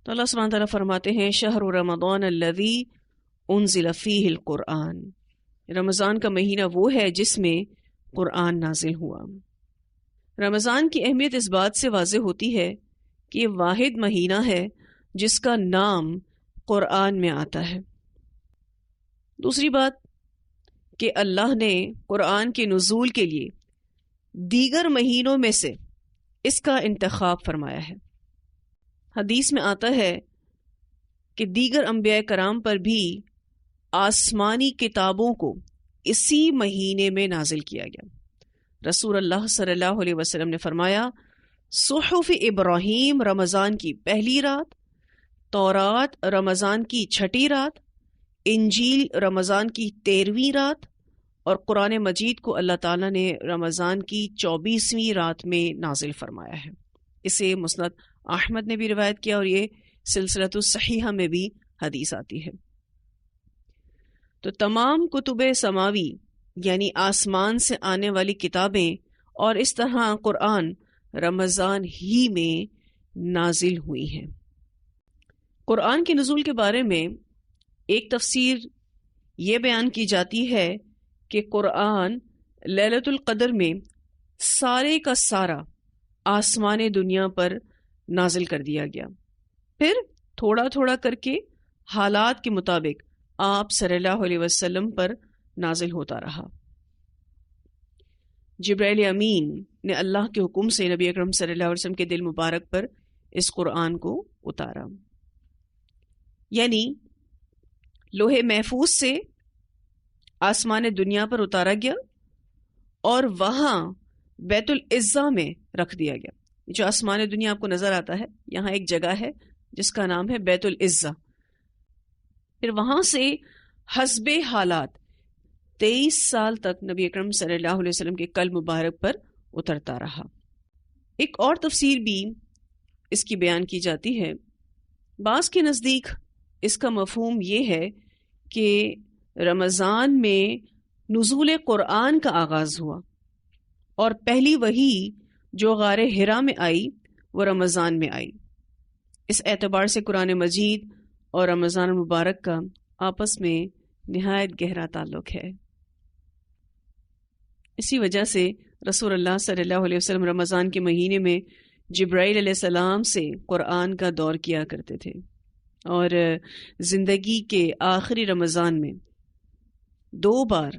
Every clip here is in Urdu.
تو اللہ سبحانہ تعالیٰ فرماتے ہیں شہر رمضان الذی انزل فیہ القرآن، رمضان کا مہینہ وہ ہے جس میں قرآن نازل ہوا۔ رمضان کی اہمیت اس بات سے واضح ہوتی ہے کہ یہ واحد مہینہ ہے جس کا نام قرآن میں آتا ہے۔ دوسری بات کہ اللہ نے قرآن کے نزول کے لیے دیگر مہینوں میں سے اس کا انتخاب فرمایا ہے۔ حدیث میں آتا ہے کہ دیگر انبیاء کرام پر بھی آسمانی کتابوں کو اسی مہینے میں نازل کیا گیا۔ رسول اللہ صلی اللہ علیہ وسلم نے فرمایا صحف ابراہیم رمضان کی پہلی رات، تورات رمضان کی چھٹی رات، انجیل رمضان کی 13ویں رات، اور قرآن مجید کو اللہ تعالیٰ نے رمضان کی 24ویں رات میں نازل فرمایا ہے۔ اسے مسند احمد نے بھی روایت کیا اور یہ سلسلۃ الصحیحہ میں بھی حدیث آتی ہے۔ تو تمام کتب سماوی یعنی آسمان سے آنے والی کتابیں اور اس طرح قرآن رمضان ہی میں نازل ہوئی ہیں۔ قرآن کے نزول کے بارے میں ایک تفسیر یہ بیان کی جاتی ہے کہ قرآن لیلۃ القدر میں سارے کا سارا آسمان دنیا پر نازل کر دیا گیا، پھر تھوڑا تھوڑا کر کے حالات کے مطابق آپ صلی اللہ علیہ وسلم پر نازل ہوتا رہا۔ جبرائیل امین نے اللہ کے حکم سے نبی اکرم صلی اللہ علیہ وسلم کے دل مبارک پر اس قرآن کو اتارا، یعنی لوح محفوظ سے آسمان دنیا پر اتارا گیا اور وہاں بیت العزہ میں رکھ دیا گیا۔ جو آسمان دنیا آپ کو نظر آتا ہے، یہاں ایک جگہ ہے جس کا نام ہے بیت العزہ۔ پھر وہاں سے حسب حالات 23 سال تک نبی اکرم صلی اللہ علیہ وسلم کے قلب مبارک پر اترتا رہا۔ ایک اور تفسیر بھی اس کی بیان کی جاتی ہے۔ بعض کے نزدیک اس کا مفہوم یہ ہے کہ رمضان میں نزول قرآن کا آغاز ہوا اور پہلی وحی جو غار حرا میں آئی وہ رمضان میں آئی۔ اس اعتبار سے قرآن مجید اور رمضان المبارک کا آپس میں نہایت گہرا تعلق ہے۔ اسی وجہ سے رسول اللہ صلی اللہ علیہ وسلم رمضان کے مہینے میں جبرائیل علیہ السلام سے قرآن کا دور کیا کرتے تھے، اور زندگی کے آخری رمضان میں 2 بار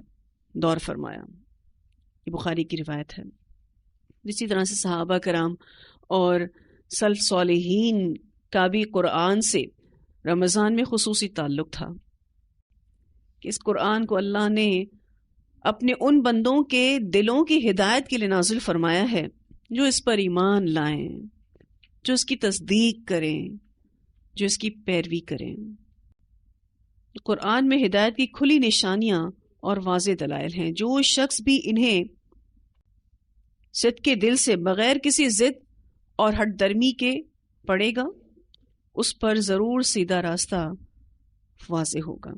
دور فرمایا۔ یہ بخاری کی روایت ہے۔ اسی طرح سے صحابہ کرام اور سلف صالحین کا بھی قرآن سے رمضان میں خصوصی تعلق تھا کہ اس قرآن کو اللہ نے اپنے ان بندوں کے دلوں کی ہدایت کے لیے نازل فرمایا ہے جو اس پر ایمان لائیں، جو اس کی تصدیق کریں، جو اس کی پیروی کریں۔ قرآن میں ہدایت کی کھلی نشانیاں اور واضح دلائل ہیں۔ جو شخص بھی انہیں صدق کے دل سے بغیر کسی ضد اور ہٹ درمی کے پڑھے گا اس پر ضرور سیدھا راستہ واضح ہوگا۔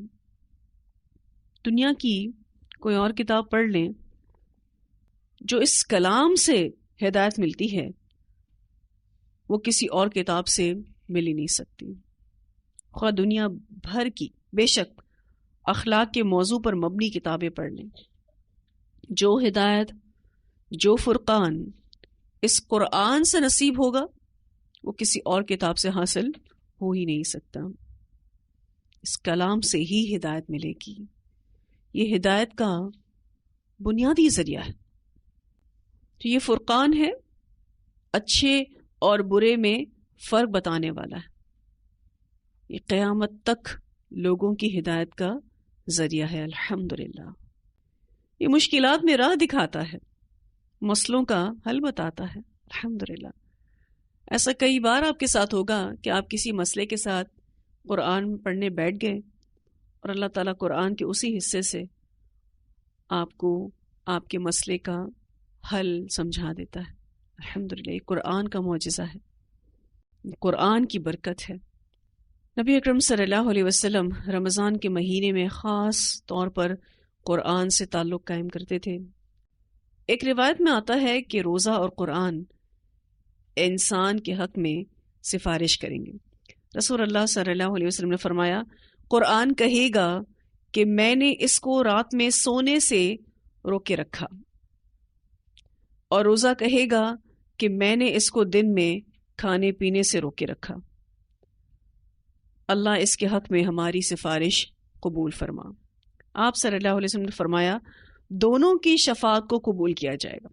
دنیا کی کوئی اور کتاب پڑھ لیں، جو اس کلام سے ہدایت ملتی ہے وہ کسی اور کتاب سے مل ہی نہیں سکتی۔ خواہ دنیا بھر کی بے شک اخلاق کے موضوع پر مبنی کتابیں پڑھ لیں، جو ہدایت، جو فرقان اس قرآن سے نصیب ہوگا وہ کسی اور کتاب سے حاصل ہو ہی نہیں سکتا۔ اس کلام سے ہی ہدایت ملے گی۔ یہ ہدایت کا بنیادی ذریعہ ہے۔ تو یہ فرقان ہے، اچھے اور برے میں فرق بتانے والا ہے۔ یہ قیامت تک لوگوں کی ہدایت کا ذریعہ ہے۔ الحمدللہ یہ مشکلات میں راہ دکھاتا ہے، مسئلوں کا حل بتاتا ہے۔ الحمدللہ ایسا کئی بار آپ کے ساتھ ہوگا کہ آپ کسی مسئلے کے ساتھ قرآن پڑھنے بیٹھ گئے اور اللہ تعالیٰ قرآن کے اسی حصے سے آپ کو آپ کے مسئلے کا حل سمجھا دیتا ہے۔ الحمدللہ یہ قرآن کا معجزہ ہے، قرآن کی برکت ہے۔ نبی اکرم صلی اللہ علیہ وسلم رمضان کے مہینے میں خاص طور پر قرآن سے تعلق قائم کرتے تھے۔ ایک روایت میں آتا ہے کہ روزہ اور قرآن انسان کے حق میں سفارش کریں گے۔ رسول اللہ صلی اللہ علیہ وسلم نے فرمایا قرآن کہے گا کہ میں نے اس کو رات میں سونے سے روکے رکھا، اور روزہ کہے گا کہ میں نے اس کو دن میں کھانے پینے سے روکے رکھا۔ اللہ اس کے حق میں ہماری سفارش قبول فرما۔ آپ صلی اللہ علیہ وسلم نے فرمایا دونوں کی شفاعت کو قبول کیا جائے گا۔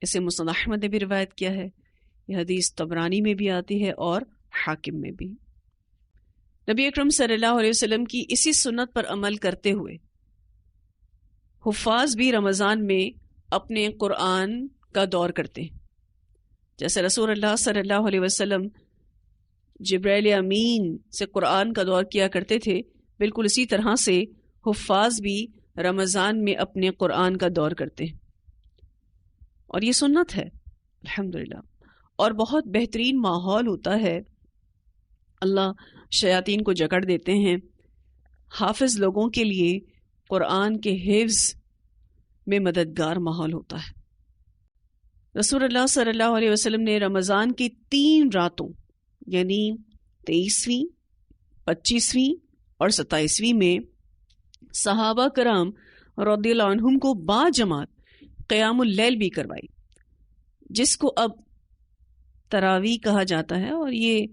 اسے مسند احمد نے بھی روایت کیا ہے، یہ حدیث طبرانی میں بھی آتی ہے اور حاکم میں بھی۔ نبی اکرم صلی اللہ علیہ وسلم کی اسی سنت پر عمل کرتے ہوئے حفاظ بھی رمضان میں اپنے قرآن کا دور کرتے ہیں۔ جیسے رسول اللہ صلی اللہ علیہ وسلم جبرائیل امین سے قرآن کا دور کیا کرتے تھے، بالکل اسی طرح سے حفاظ بھی رمضان میں اپنے قرآن کا دور کرتے ہیں، اور یہ سنت ہے الحمدللہ، اور بہت بہترین ماحول ہوتا ہے۔ اللہ شیاطین کو جکڑ دیتے ہیں۔ حافظ لوگوں کے لیے قرآن کے حفظ میں مددگار ماحول ہوتا ہے۔ رسول اللہ صلی اللہ علیہ وسلم نے رمضان کی 3 راتوں یعنی 23ویں، 25ویں اور 27ویں میں صحابہ کرام رضی اللہ عنہم کو باجماعت قیام اللیل بھی کروائی، جس کو اب تراویح کہا جاتا ہے، اور یہ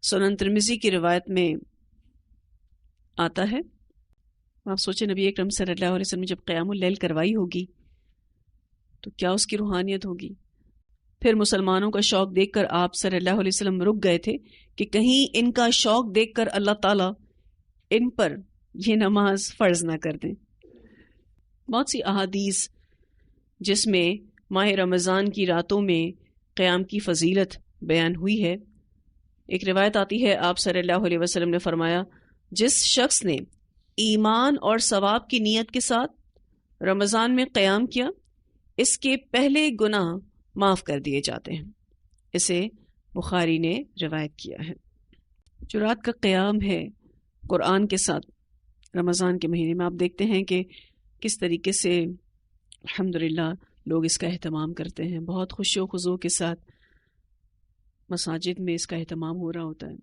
سنن ترمذی کی روایت میں آتا ہے۔ آپ سوچیں نبی اکرم صلی اللہ علیہ وسلم جب قیام اللیل کروائی ہوگی تو کیا اس کی روحانیت ہوگی۔ پھر مسلمانوں کا شوق دیکھ کر آپ صلی اللہ علیہ وسلم رک گئے تھے کہ کہیں ان کا شوق دیکھ کر اللہ تعالیٰ ان پر یہ نماز فرض نہ کر دیں۔ بہت سی احادیث جس میں ماہ رمضان کی راتوں میں قیام کی فضیلت بیان ہوئی ہے۔ ایک روایت آتی ہے آپ صلی اللہ علیہ وسلم نے فرمایا جس شخص نے ایمان اور ثواب کی نیت کے ساتھ رمضان میں قیام کیا اس کے پہلے گناہ معاف کر دیے جاتے ہیں۔ اسے بخاری نے روایت کیا ہے۔ جو رات کا قیام ہے قرآن کے ساتھ رمضان کے مہینے میں، آپ دیکھتے ہیں کہ کس طریقے سے الحمدللہ لوگ اس کا اہتمام کرتے ہیں، بہت خوشی و خضوع کے ساتھ مساجد میں اس کا اہتمام ہو رہا ہوتا ہے۔